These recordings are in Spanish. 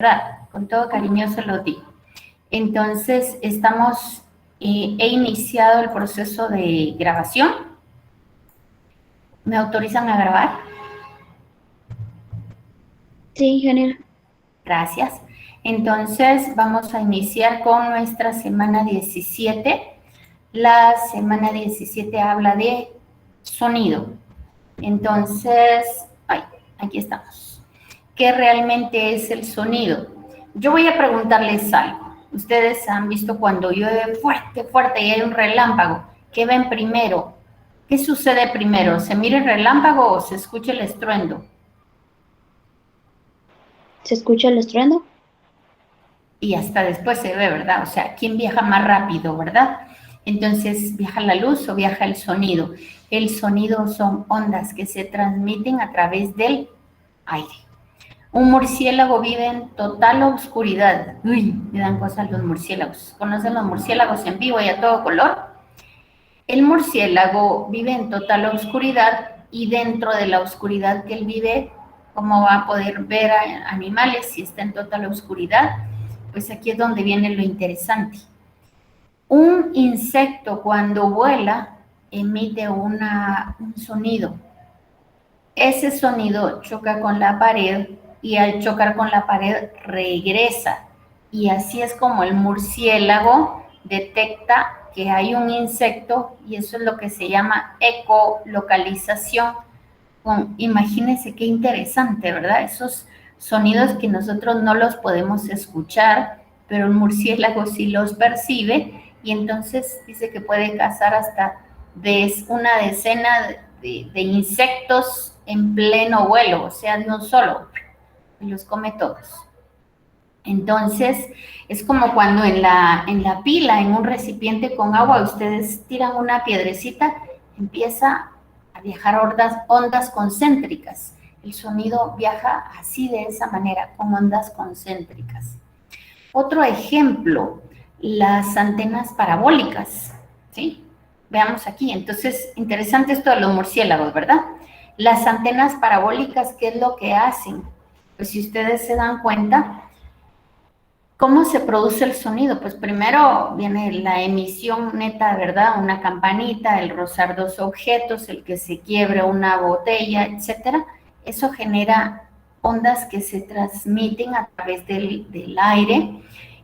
¿verdad? Con todo cariño se lo digo. Entonces, he iniciado el proceso de grabación. ¿Me autorizan a grabar? Sí, genial. Gracias. Entonces, vamos a iniciar con nuestra semana 17. La semana 17 habla de sonido. Entonces, aquí estamos. ¿Qué realmente es el sonido? Yo voy a preguntarles algo. Ustedes han visto cuando llueve fuerte, fuerte y hay un relámpago. ¿Qué ven primero? ¿Qué sucede primero? ¿Se mira el relámpago o se escucha el estruendo? ¿Se escucha el estruendo? Y hasta después se ve, ¿verdad? O sea, ¿quién viaja más rápido, verdad? Entonces, ¿viaja la luz o viaja el sonido? El sonido son ondas que se transmiten a través del aire. Un murciélago vive en total oscuridad. Uy, me dan cosas los murciélagos. ¿Conocen los murciélagos en vivo y a todo color? El murciélago vive en total oscuridad y dentro de la oscuridad que él vive, ¿cómo va a poder ver a animales si está en total oscuridad? Pues aquí es donde viene lo interesante. Un insecto cuando vuela emite un sonido. Ese sonido choca con la pared y al chocar con la pared regresa. Y así es como el murciélago detecta que hay un insecto y eso es lo que se llama ecolocalización. Imagínense qué interesante, ¿verdad? Esos sonidos que nosotros no los podemos escuchar, pero el murciélago sí los percibe y entonces dice que puede cazar hasta una decena de insectos en pleno vuelo, o sea, de un solo, y los come todos. Entonces, es como cuando en la pila, en un recipiente con agua, ustedes tiran una piedrecita, empieza a viajar ondas concéntricas. El sonido viaja así, de esa manera, con ondas concéntricas. Otro ejemplo, las antenas parabólicas, ¿sí? Veamos aquí. Entonces, interesante esto de los murciélagos, ¿verdad? Las antenas parabólicas, ¿qué es lo que hacen? Pues si ustedes se dan cuenta, ¿cómo se produce el sonido? Pues primero viene la emisión neta, ¿verdad? Una campanita, el rozar dos objetos, el que se quiebre una botella, etcétera. Eso genera ondas que se transmiten a través del aire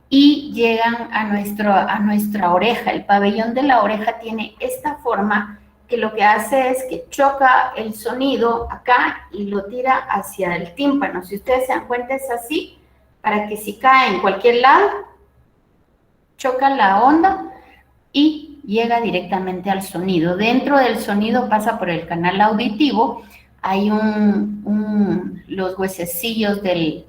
y llegan a nuestra oreja. El pabellón de la oreja tiene esta forma que lo que hace es que choca el sonido acá y lo tira hacia el tímpano. Si ustedes se dan cuenta es así, para que si cae en cualquier lado, choca la onda y llega directamente al sonido. Dentro del sonido pasa por el canal auditivo, hay los huesecillos del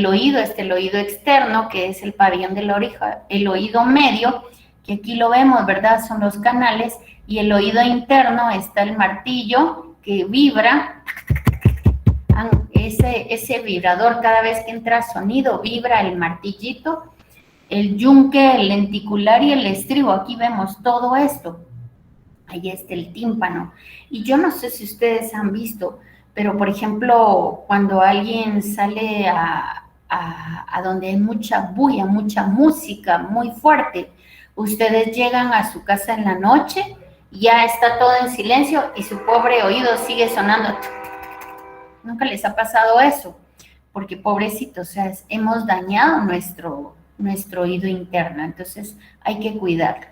oído, el oído externo, que es el pabellón de la oreja, el oído medio, que aquí lo vemos, ¿verdad? Son los canales, y el oído interno está el martillo que vibra. Ese vibrador, cada vez que entra sonido, vibra el martillito, el yunque, el lenticular y el estribo. Aquí vemos todo esto. Ahí está el tímpano. Y yo no sé si ustedes han visto, pero por ejemplo, cuando alguien sale a donde hay mucha bulla, mucha música muy fuerte, ustedes llegan a su casa en la noche, ya está todo en silencio y su pobre oído sigue sonando. ¿Nunca les ha pasado eso? Porque pobrecitos, o sea, hemos dañado nuestro oído interno, entonces hay que cuidarlo.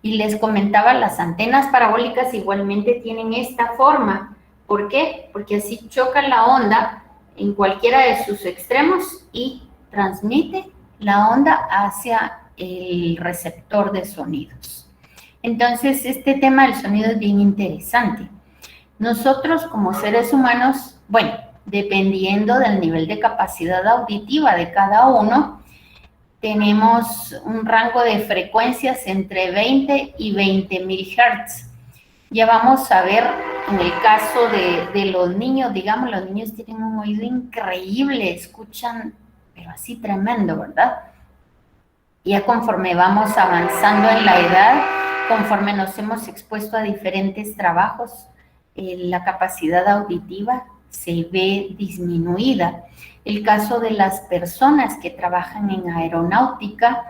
Y les comentaba, las antenas parabólicas igualmente tienen esta forma. ¿Por qué? Porque así choca la onda en cualquiera de sus extremos y transmite la onda hacia el receptor de sonidos. Entonces, este tema del sonido es bien interesante. Nosotros como seres humanos, bueno, dependiendo del nivel de capacidad auditiva de cada uno, tenemos un rango de frecuencias entre 20 y 20.000 Hz. Ya vamos a ver en el caso de los niños, digamos, los niños tienen un oído increíble, escuchan, pero así tremendo, ¿verdad? Ya conforme vamos avanzando en la edad, conforme nos hemos expuesto a diferentes trabajos, la capacidad auditiva se ve disminuida. El caso de las personas que trabajan en aeronáutica,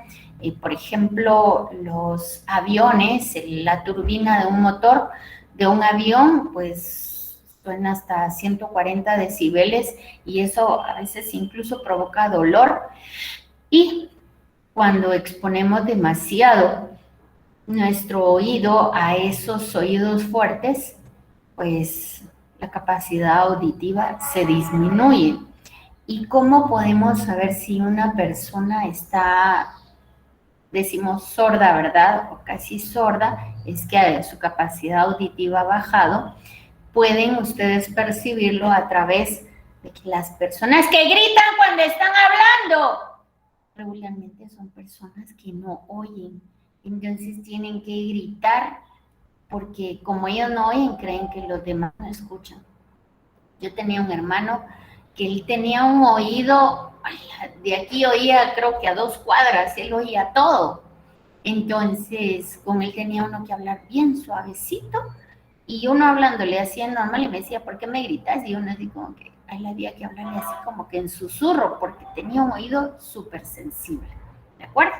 por ejemplo, los aviones, la turbina de un motor de un avión, pues suena hasta 140 decibeles y eso a veces incluso provoca dolor. Y cuando exponemos demasiado nuestro oído a esos oídos fuertes, pues la capacidad auditiva se disminuye. ¿Y cómo podemos saber si una persona está, decimos, sorda, verdad? O casi sorda, es que su capacidad auditiva ha bajado. Pueden ustedes percibirlo a través de que las personas que gritan cuando están hablando, regularmente son personas que no oyen. Entonces tienen que gritar porque como ellos no oyen, creen que los demás no escuchan. Yo tenía un hermano que él tenía un oído, de aquí oía creo que a 2 cuadras, él oía todo. Entonces con él tenía uno que hablar bien suavecito y uno hablándole así normal y me decía, ¿por qué me gritas? Y uno así como que a él había que hablarle así como que en susurro porque tenía un oído súper sensible, ¿de acuerdo?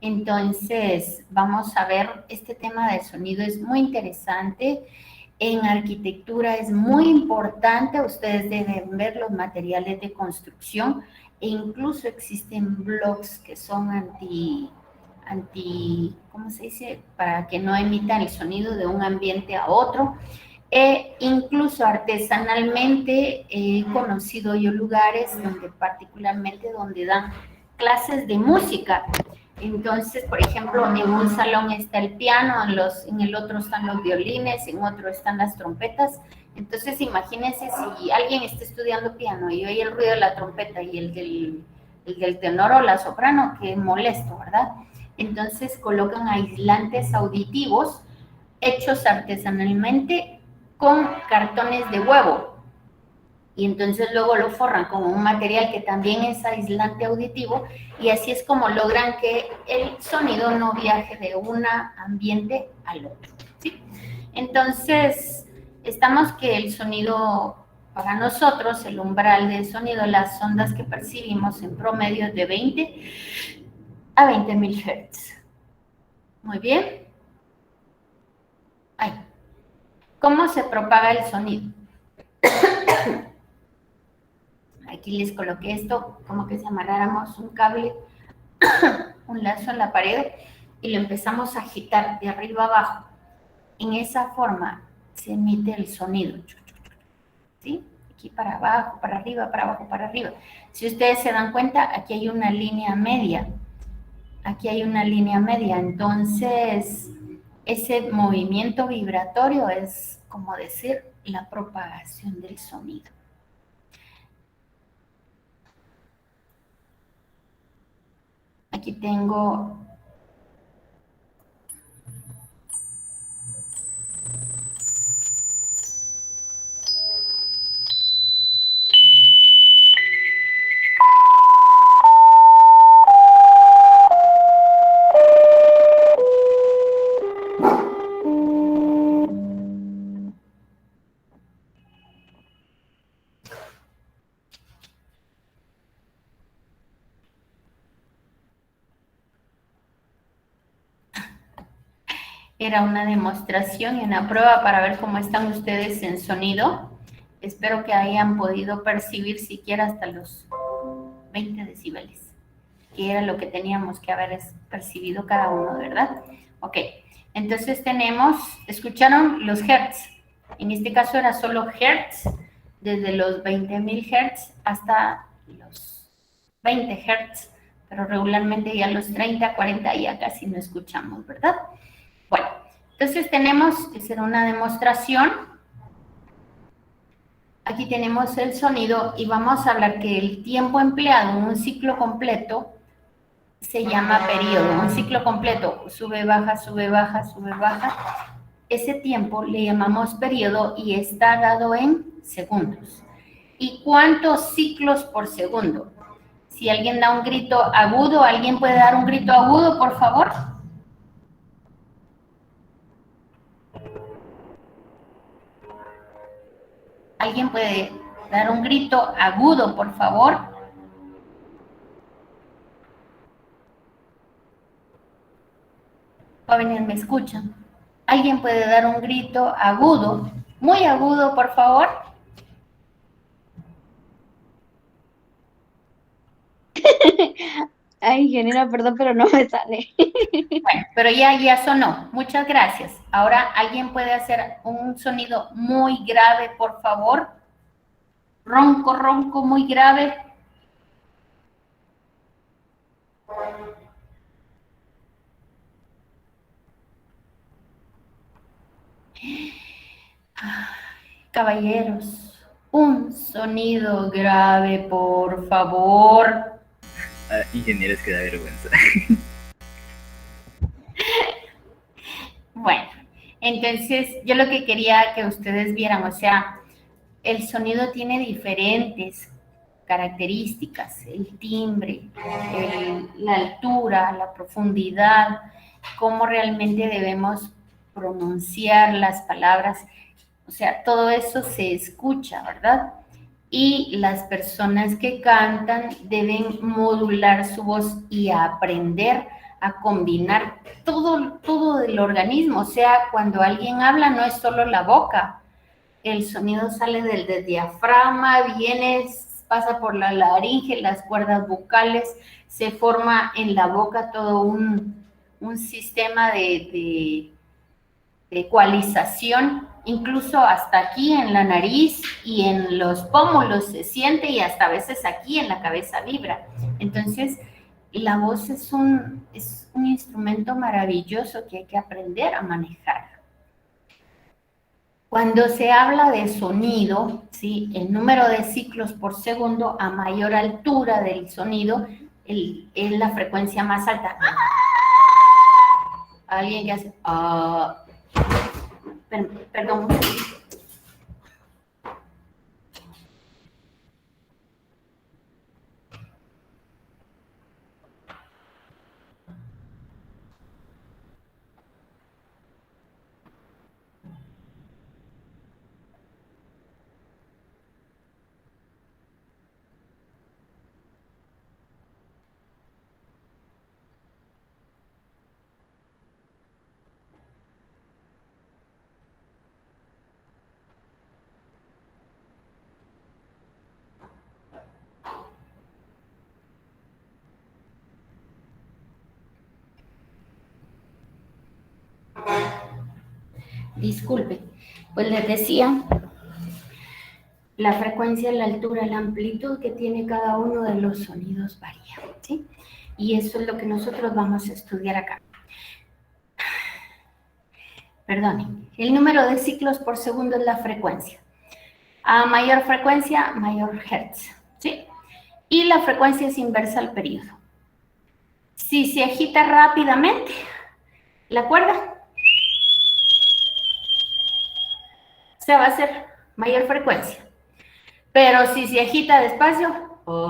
Entonces vamos a ver, este tema del sonido es muy interesante. En arquitectura es muy importante, ustedes deben ver los materiales de construcción e incluso existen blogs que son ¿cómo se dice? Para que no emitan el sonido de un ambiente a otro. Incluso artesanalmente he conocido yo lugares donde particularmente donde dan clases de música. Entonces, por ejemplo, en un salón está el piano, en el otro están los violines, en otro están las trompetas. Entonces, imagínense si alguien está estudiando piano y oye el ruido de la trompeta y el del tenor o la soprano, que molesto, ¿verdad? Entonces, colocan aislantes auditivos hechos artesanalmente con cartones de huevo y entonces luego lo forran con un material que también es aislante auditivo y así es como logran que el sonido no viaje de un ambiente al otro, ¿sí? Entonces, estamos que el sonido, para nosotros, el umbral del sonido, las ondas que percibimos en promedio es de 20 a 20.000 Hz. Muy bien. Ay. ¿Cómo se propaga el sonido? Aquí les coloqué esto, como que si amarráramos un cable, un lazo en la pared y lo empezamos a agitar de arriba abajo. En esa forma se emite el sonido, ¿sí? Aquí para abajo, para arriba, para abajo, para arriba. Si ustedes se dan cuenta, aquí hay una línea media. Aquí hay una línea media. Entonces, ese movimiento vibratorio es, como decir, la propagación del sonido. Aquí tengo era una demostración y una prueba para ver cómo están ustedes en sonido. Espero que hayan podido percibir siquiera hasta los 20 decibeles, que era lo que teníamos que haber percibido cada uno, ¿verdad? Ok, entonces tenemos, ¿escucharon los hertz? En este caso era solo hertz, desde los 20.000 hertz hasta los 20 hertz, pero regularmente ya los 30, 40 ya casi no escuchamos, ¿verdad? Bueno, entonces tenemos que hacer una demostración. Aquí tenemos el sonido y vamos a hablar que el tiempo empleado en un ciclo completo se llama periodo. Un ciclo completo, sube, baja, sube, baja, sube, baja. Ese tiempo le llamamos periodo y está dado en segundos. ¿Y cuántos ciclos por segundo? Si alguien da un grito agudo, ¿alguien puede dar un grito agudo, por favor? ¿Alguien puede dar un grito agudo, por favor. Jóvenes, ¿me escuchan? ¿Alguien puede dar un grito agudo? Muy agudo, por favor. Ay, ingeniera, perdón, pero no me sale. Bueno, pero ya sonó. Muchas gracias. Ahora, ¿alguien puede hacer un sonido muy grave, por favor? Ronco, ronco, muy grave. Caballeros, un sonido grave, por favor. Ingenieros, que da vergüenza. Bueno, entonces yo lo que quería que ustedes vieran, o sea, el sonido tiene diferentes características, el timbre, la altura, la profundidad, cómo realmente debemos pronunciar las palabras, o sea, todo eso se escucha, ¿verdad? Y las personas que cantan deben modular su voz y aprender a combinar todo el organismo, o sea, cuando alguien habla no es solo la boca, el sonido sale del diafragma, pasa por la laringe, las cuerdas vocales, se forma en la boca todo un sistema de ecualización, incluso hasta aquí en la nariz y en los pómulos se siente y hasta a veces aquí en la cabeza vibra. Entonces, la voz es un instrumento maravilloso que hay que aprender a manejar. Cuando se habla de sonido, ¿sí? El número de ciclos por segundo, a mayor altura del sonido, es la frecuencia más alta. Alguien que hace... perdón. Disculpe, pues les decía, la frecuencia, la altura, la amplitud que tiene cada uno de los sonidos varía, ¿sí? Y eso es lo que nosotros vamos a estudiar acá. Perdonen, el número de ciclos por segundo es la frecuencia. A mayor frecuencia, mayor hertz, ¿sí? Y la frecuencia es inversa al periodo. Si se agita rápidamente la cuerda, se va a hacer mayor frecuencia. Pero si se agita despacio, o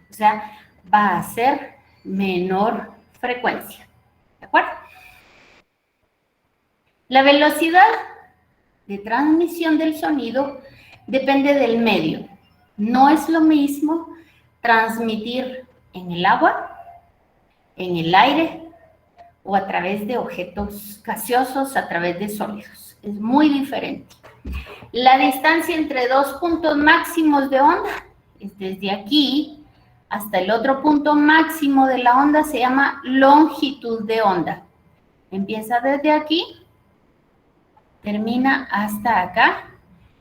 sea, va a ser menor frecuencia. ¿De acuerdo? La velocidad de transmisión del sonido depende del medio. No es lo mismo transmitir en el agua, en el aire o a través de objetos gaseosos, a través de sólidos. Es muy diferente. La distancia entre dos puntos máximos de onda es desde aquí hasta el otro punto máximo de la onda, se llama longitud de onda. Empieza desde aquí, termina hasta acá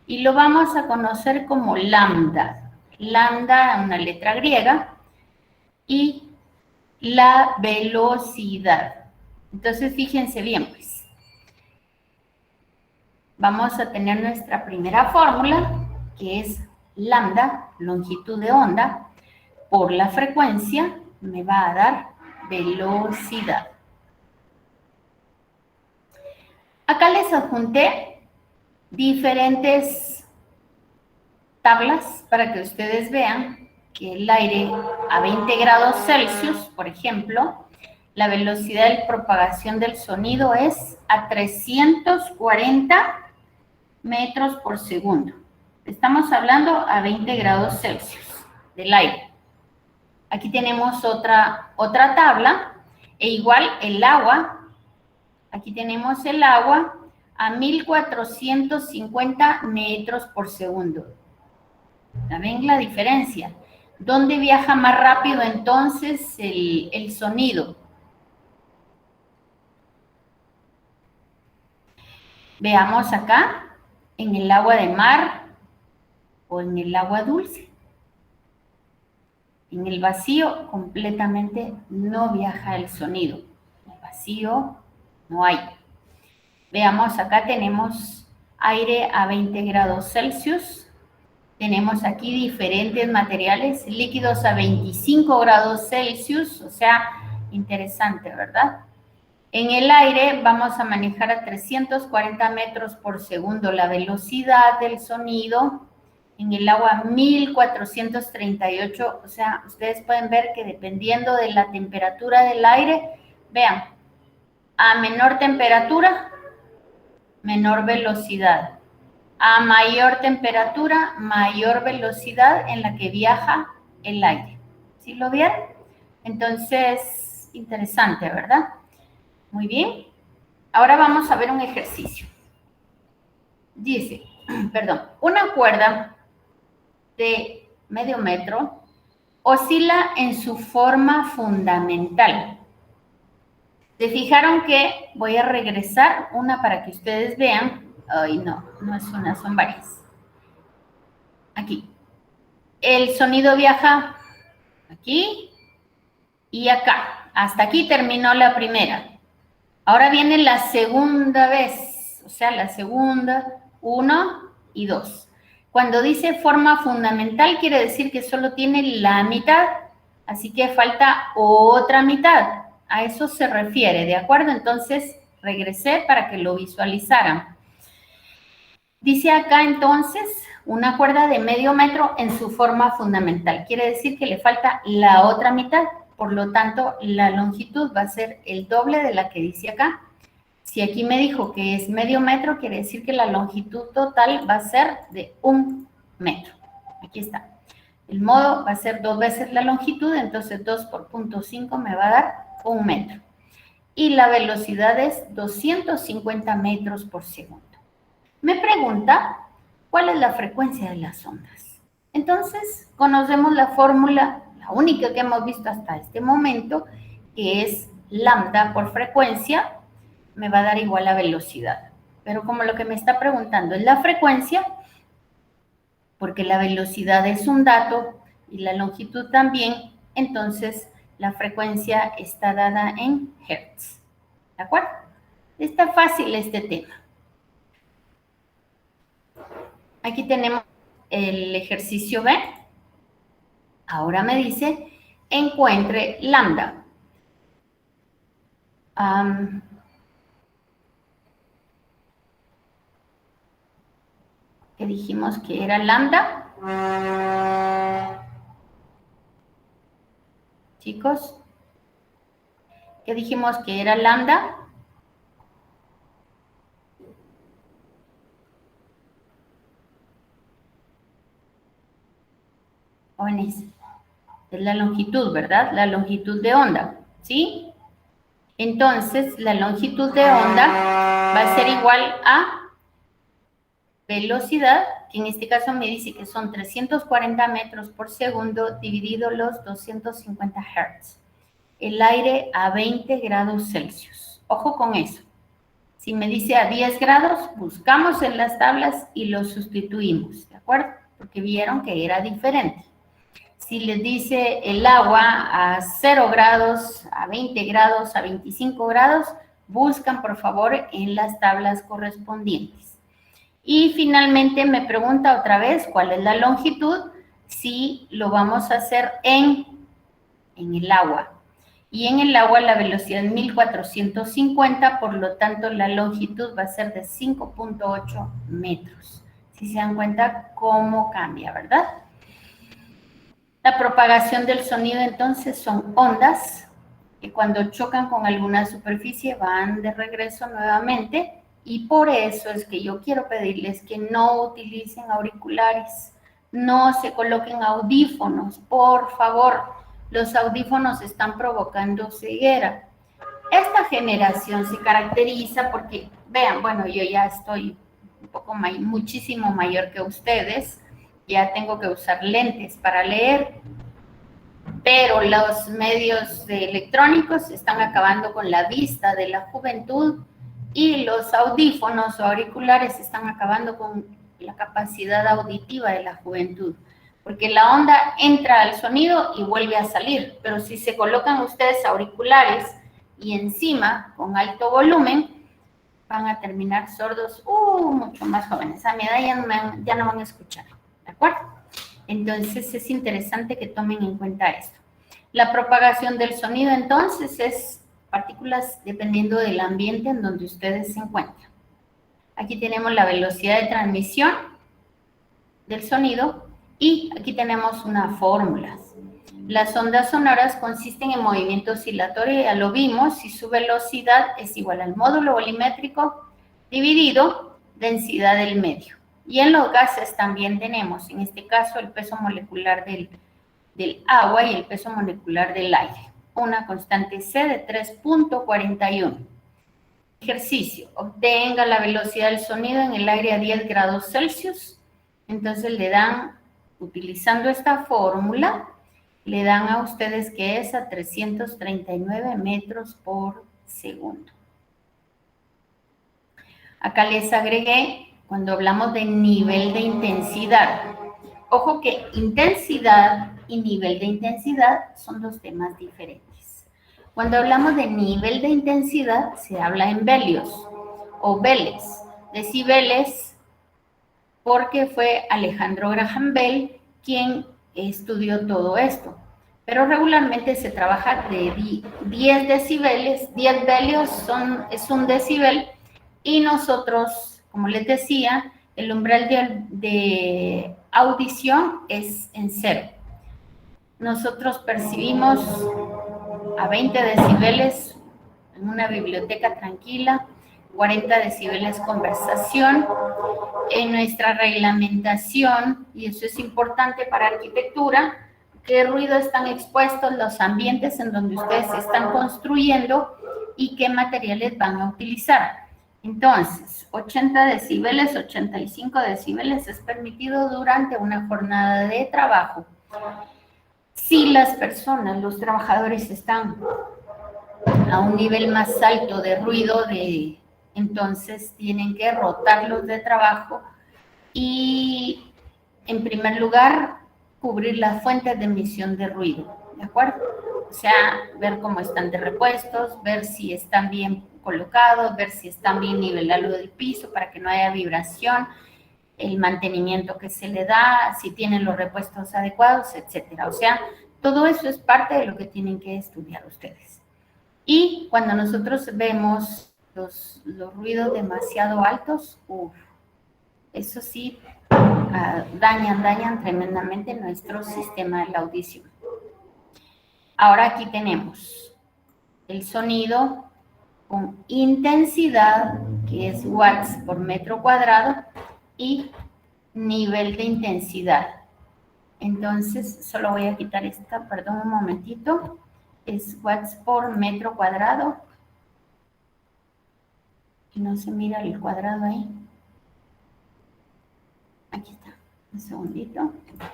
y lo vamos a conocer como lambda. Lambda, una letra griega, y la velocidad. Entonces, fíjense bien, pues. Vamos a tener nuestra primera fórmula, que es lambda, longitud de onda, por la frecuencia, me va a dar velocidad. Acá les adjunté diferentes tablas para que ustedes vean que el aire a 20 grados Celsius, por ejemplo, la velocidad de propagación del sonido es a 340 metros por segundo. Estamos hablando a 20 grados Celsius del aire. Aquí tenemos otra tabla, e igual el agua, aquí tenemos el agua a 1450 metros por segundo. ¿Ya ven la diferencia? ¿Dónde viaja más rápido entonces el sonido? Veamos acá, en el agua de mar o en el agua dulce. En el vacío completamente no viaja el sonido. En el vacío no hay. Veamos, acá tenemos aire a 20 grados Celsius. Tenemos aquí diferentes materiales, líquidos a 25 grados Celsius, o sea, interesante, ¿verdad? En el aire vamos a manejar a 340 metros por segundo la velocidad del sonido. En el agua 1438, o sea, ustedes pueden ver que dependiendo de la temperatura del aire, vean, a menor temperatura, menor velocidad. A mayor temperatura, mayor velocidad en la que viaja el aire. ¿Sí lo vieron? Entonces, interesante, ¿verdad? Muy bien. Ahora vamos a ver un ejercicio. Dice, perdón, una cuerda de medio metro oscila en su forma fundamental. ¿Se fijaron que voy a regresar una para que ustedes vean? Ay, no es una, son varias. Aquí. El sonido viaja aquí y acá. Hasta aquí terminó la primera. Ahora viene la segunda vez, o sea, la segunda, 1 y 2. Cuando dice forma fundamental, quiere decir que solo tiene la mitad, así que falta otra mitad. A eso se refiere, ¿de acuerdo? Entonces, regresé para que lo visualizaran. Dice acá, entonces, una cuerda de medio metro en su forma fundamental. Quiere decir que le falta la otra mitad. Por lo tanto, la longitud va a ser el doble de la que dice acá. Si aquí me dijo que es medio metro, quiere decir que la longitud total va a ser de 1 metro. Aquí está. El modo va a ser 2 veces la longitud, entonces 2 por 0.5 me va a dar 1 metro. Y la velocidad es 250 metros por segundo. Me pregunta, ¿cuál es la frecuencia de las ondas? Entonces, conocemos la fórmula, la única que hemos visto hasta este momento, que es lambda por frecuencia, me va a dar igual a velocidad. Pero como lo que me está preguntando es la frecuencia, porque la velocidad es un dato y la longitud también, entonces la frecuencia está dada en hertz. ¿De acuerdo? Está fácil este tema. Aquí tenemos el ejercicio B. Ahora me dice, encuentre lambda. ¿Qué dijimos que era lambda? Chicos, ¿qué dijimos que era lambda? Jóvenes, es la longitud, ¿verdad? La longitud de onda, ¿sí? Entonces, la longitud de onda va a ser igual a velocidad, que en este caso me dice que son 340 metros por segundo dividido los 250 Hz. El aire a 20 grados Celsius. Ojo con eso. Si me dice a 10 grados, buscamos en las tablas y lo sustituimos, ¿de acuerdo? Porque vieron que era diferente. Si les dice el agua a 0 grados, a 20 grados, a 25 grados, buscan por favor en las tablas correspondientes. Y finalmente me pregunta otra vez cuál es la longitud, si lo vamos a hacer en el agua. Y en el agua la velocidad es 1450, por lo tanto la longitud va a ser de 5.8 metros. Si se dan cuenta cómo cambia, ¿verdad? La propagación del sonido entonces son ondas que cuando chocan con alguna superficie van de regreso nuevamente Y por eso es que yo quiero pedirles que no utilicen auriculares, no se coloquen audífonos, por favor. Los audífonos están provocando ceguera. Esta generación se caracteriza porque, vean, bueno, yo ya estoy un poco muchísimo mayor que ustedes, ya tengo que usar lentes para leer, pero los medios electrónicos están acabando con la vista de la juventud y los audífonos o auriculares están acabando con la capacidad auditiva de la juventud, porque la onda entra al sonido y vuelve a salir, pero si se colocan ustedes auriculares y encima con alto volumen, van a terminar sordos mucho más jóvenes. A mi edad ya no van a escuchar, ¿de acuerdo? Entonces es interesante que tomen en cuenta esto. La propagación del sonido entonces es partículas dependiendo del ambiente en donde ustedes se encuentran. Aquí tenemos la velocidad de transmisión del sonido y aquí tenemos una fórmula. Las ondas sonoras consisten en movimiento oscilatorio, ya lo vimos, y su velocidad es igual al módulo volumétrico dividido densidad del medio. Y en los gases también tenemos, en este caso, el peso molecular del agua y el peso molecular del aire. Una constante C de 3.41. Ejercicio. Obtenga la velocidad del sonido en el aire a 10 grados Celsius. Entonces le dan, utilizando esta fórmula, le dan a ustedes que es a 339 metros por segundo. Acá les agregué cuando hablamos de nivel de intensidad. Ojo que intensidad y nivel de intensidad son dos temas diferentes. Cuando hablamos de nivel de intensidad se habla en velios o veles, decibeles, porque fue Alejandro Graham Bell quien estudió todo esto, pero regularmente se trabaja de 10 decibeles, 10 velios es un decibel, y nosotros, como les decía, el umbral de audición es en 0. Nosotros percibimos a 20 decibeles en una biblioteca tranquila, 40 decibeles conversación. En nuestra reglamentación, y eso es importante para arquitectura, qué ruido están expuestos los ambientes en donde ustedes están construyendo y qué materiales van a utilizar. Entonces, 80 decibeles, 85 decibeles es permitido durante una jornada de trabajo. Si las personas, los trabajadores están a un nivel más alto de ruido, entonces tienen que rotarlos de trabajo y, en primer lugar, cubrir las fuentes de emisión de ruido, ¿de acuerdo? O sea, ver cómo están de repuestos, ver si están bien colocados, ver si están bien nivelados del piso para que no haya vibración, el mantenimiento que se le da, si tienen los repuestos adecuados, etcétera. O sea, todo eso es parte de lo que tienen que estudiar ustedes. Y cuando nosotros vemos los ruidos demasiado altos, eso sí, dañan tremendamente nuestro sistema de la audición. Ahora aquí tenemos el sonido con intensidad, que es watts por metro cuadrado, y nivel de intensidad. Entonces, solo voy a quitar esta, perdón un momentito, es watts por metro cuadrado. Y no se mira el cuadrado ahí. Aquí está, un segundito,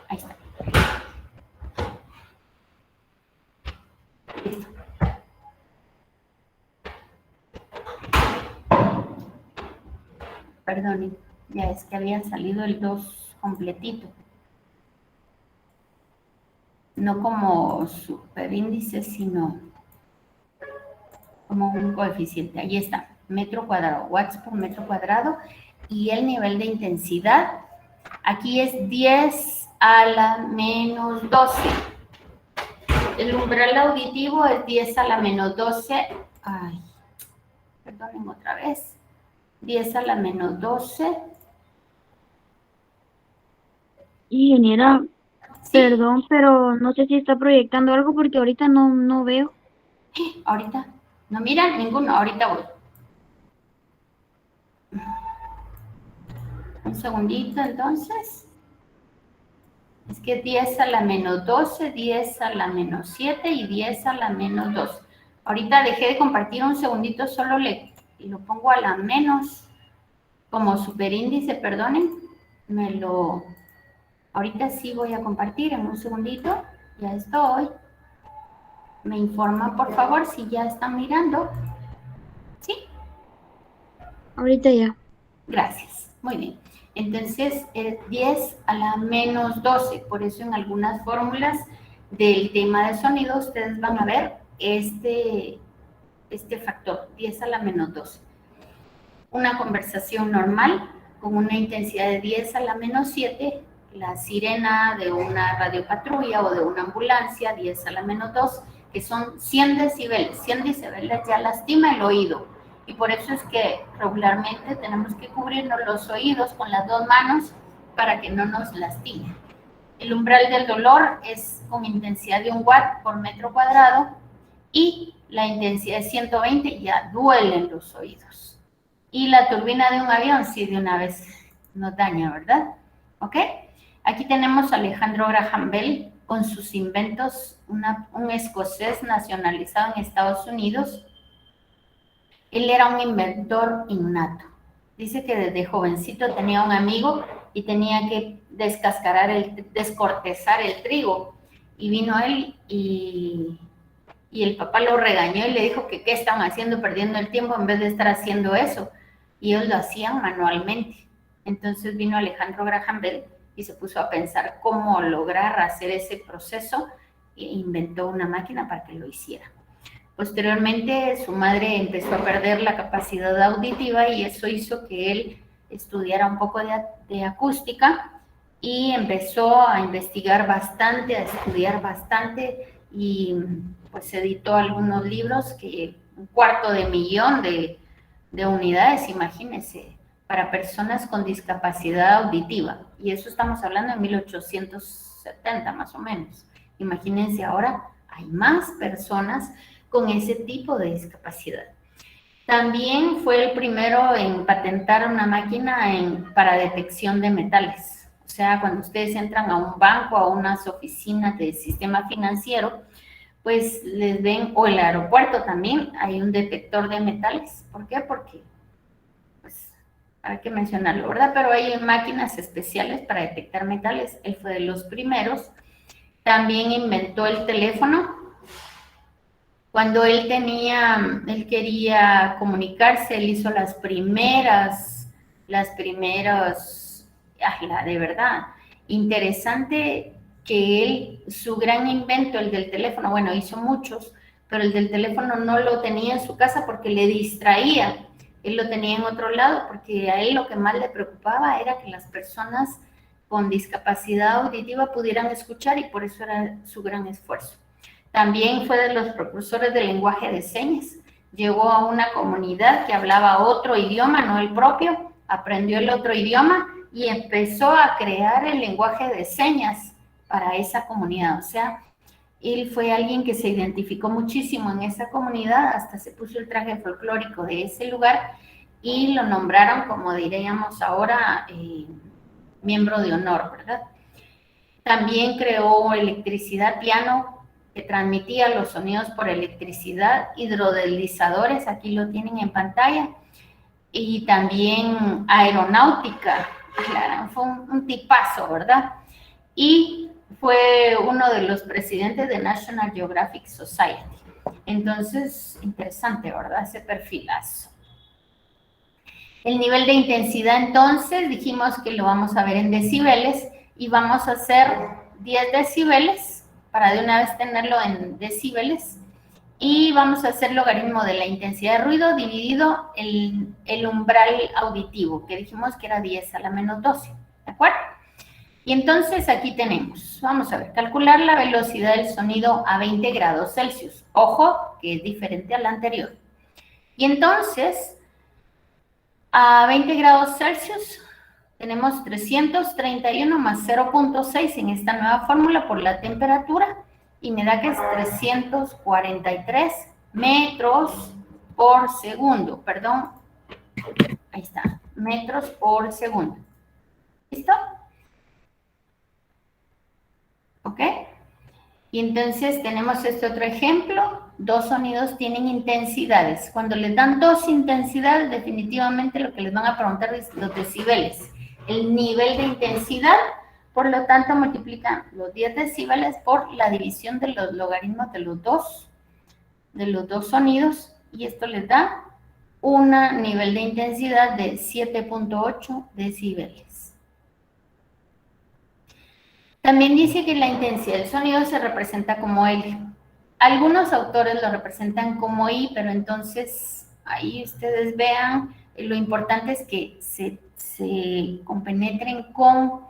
ahí está. Listo. Perdonen, ya es que había salido el 2 completito. No como superíndice, sino como un coeficiente. Ahí está, metro cuadrado, watts por metro cuadrado. Y el nivel de intensidad, aquí es 10 a la menos 12. El umbral auditivo es 10 a la menos 12. Ay, perdonen otra vez. 10 a la menos 12. Ingeniera, ¿Sí? perdón, pero no sé si está proyectando algo porque ahorita no veo. Ahorita. No miran ninguno, ahorita voy. Un segundito, entonces. Es que 10 a la menos 12, 10 a la menos 7 y 10 a la menos 2. Ahorita dejé de compartir un segundito, solo lo pongo a la menos como superíndice, perdonen. Ahorita sí voy a compartir en un segundito. Ya estoy. Me informa, por favor, si ya están mirando. ¿Sí? Ahorita ya. Gracias. Muy bien. Entonces, 10 a la menos 12. Por eso en algunas fórmulas del tema de sonido ustedes van a ver este factor, 10 a la menos 12. Una conversación normal con una intensidad de 10 a la menos 7, la sirena de una radiopatrulla o de una ambulancia, 10 a la menos 2, que son 100 decibeles. 100 decibeles ya lastima el oído. Y por eso es que regularmente tenemos que cubrirnos los oídos con las dos manos para que no nos lastime. El umbral del dolor es con intensidad de 1 watt por metro cuadrado y la intensidad de 120 ya duelen los oídos. Y la turbina de un avión sí de una vez nos daña, ¿verdad? ¿Ok? Aquí tenemos a Alejandro Graham Bell con sus inventos, un escocés nacionalizado en Estados Unidos. Él era un inventor innato. Dice que desde jovencito tenía un amigo y tenía que descortezar el trigo. Y vino él y el papá lo regañó y le dijo que qué estaban haciendo, perdiendo el tiempo en vez de estar haciendo eso. Y ellos lo hacían manualmente. Entonces vino Alejandro Graham Bell y se puso a pensar cómo lograr hacer ese proceso e inventó una máquina para que lo hiciera. Posteriormente, su madre empezó a perder la capacidad auditiva y eso hizo que él estudiara un poco de acústica y empezó a investigar bastante, a estudiar bastante y pues editó algunos libros que 250,000 de unidades, imagínense, para personas con discapacidad auditiva. Y eso estamos hablando de 1870 más o menos. Imagínense ahora, hay más personas con ese tipo de discapacidad. También fue el primero en patentar una máquina para detección de metales. O sea, cuando ustedes entran a un banco, a unas oficinas del sistema financiero, pues les ven, o el aeropuerto también, hay un detector de metales. ¿Por qué? Porque, pues, hay que mencionarlo, ¿verdad? Pero hay máquinas especiales para detectar metales. Él fue de los primeros. También inventó el teléfono. Cuando él quería comunicarse, él hizo de verdad, interesante que su gran invento, el del teléfono, bueno, hizo muchos, pero el del teléfono no lo tenía en su casa porque le distraía, él lo tenía en otro lado, porque a él lo que más le preocupaba era que las personas con discapacidad auditiva pudieran escuchar y por eso era su gran esfuerzo. También fue de los precursores del lenguaje de señas. Llegó a una comunidad que hablaba otro idioma, no el propio, aprendió el otro idioma y empezó a crear el lenguaje de señas para esa comunidad. O sea, él fue alguien que se identificó muchísimo en esa comunidad, hasta se puso el traje folclórico de ese lugar y lo nombraron, como diríamos ahora, miembro de honor, ¿verdad? También creó electricidad, piano, que transmitía los sonidos por electricidad, hidrodeslizadores, aquí lo tienen en pantalla, y también aeronáutica, fue un tipazo, ¿verdad? Y fue uno de los presidentes de National Geographic Society. Entonces, interesante, ¿verdad? Ese perfilazo. El nivel de intensidad, entonces, dijimos que lo vamos a ver en decibeles y vamos a hacer 10 decibeles para de una vez tenerlo en decibeles y vamos a hacer logaritmo de la intensidad de ruido dividido el umbral auditivo, que dijimos que era 10 a la menos 12, ¿de acuerdo? Y entonces aquí tenemos, vamos a ver, calcular la velocidad del sonido a 20 grados Celsius. Ojo, que es diferente a la anterior. Y entonces, a 20 grados Celsius tenemos 331 más 0.6 en esta nueva fórmula por la temperatura y me da que es 343 metros por segundo, perdón, ahí está, metros por segundo. ¿Listo? ¿Ok? Y entonces tenemos este otro ejemplo. Dos sonidos tienen intensidades. Cuando les dan dos intensidades, definitivamente lo que les van a preguntar es los decibeles. El nivel de intensidad, por lo tanto, multiplican los 10 decibeles por la división de los logaritmos de los dos sonidos. Y esto les da un nivel de intensidad de 7.8 decibeles. También dice que la intensidad del sonido se representa como L. Algunos autores lo representan como I, pero entonces ahí ustedes vean, lo importante es que se compenetren con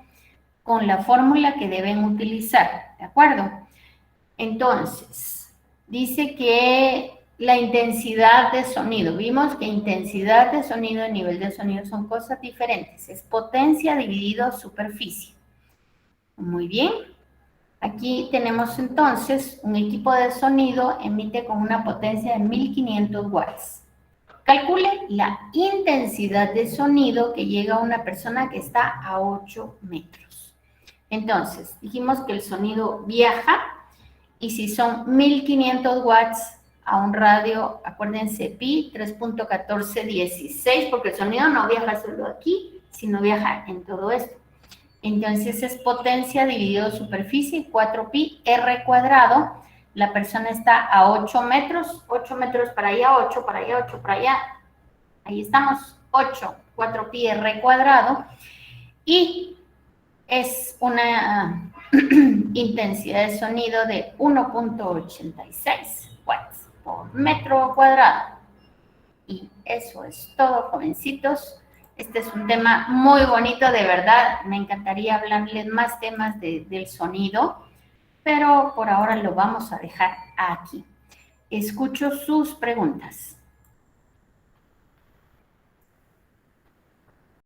la fórmula que deben utilizar, ¿de acuerdo? Entonces, dice que la intensidad de sonido, vimos que intensidad de sonido y nivel de sonido son cosas diferentes, es potencia dividido superficie. Muy bien. Aquí tenemos entonces un equipo de sonido emite con una potencia de 1500 watts. Calcule la intensidad de sonido que llega a una persona que está a 8 metros. Entonces, dijimos que el sonido viaja y si son 1500 watts a un radio, acuérdense, pi 3.1416, porque el sonido no viaja solo aquí, sino viaja en todo esto. Entonces es potencia dividido superficie, 4pi r cuadrado. La persona está a 8 metros para allá, 8 para allá, 8 para allá. Ahí estamos, 8, 4pi r cuadrado. Y es una intensidad de sonido de 1.86 watts por metro cuadrado. Y eso es todo, jovencitos. Este es un tema muy bonito, de verdad. Me encantaría hablarles más temas del sonido, pero por ahora lo vamos a dejar aquí. Escucho sus preguntas.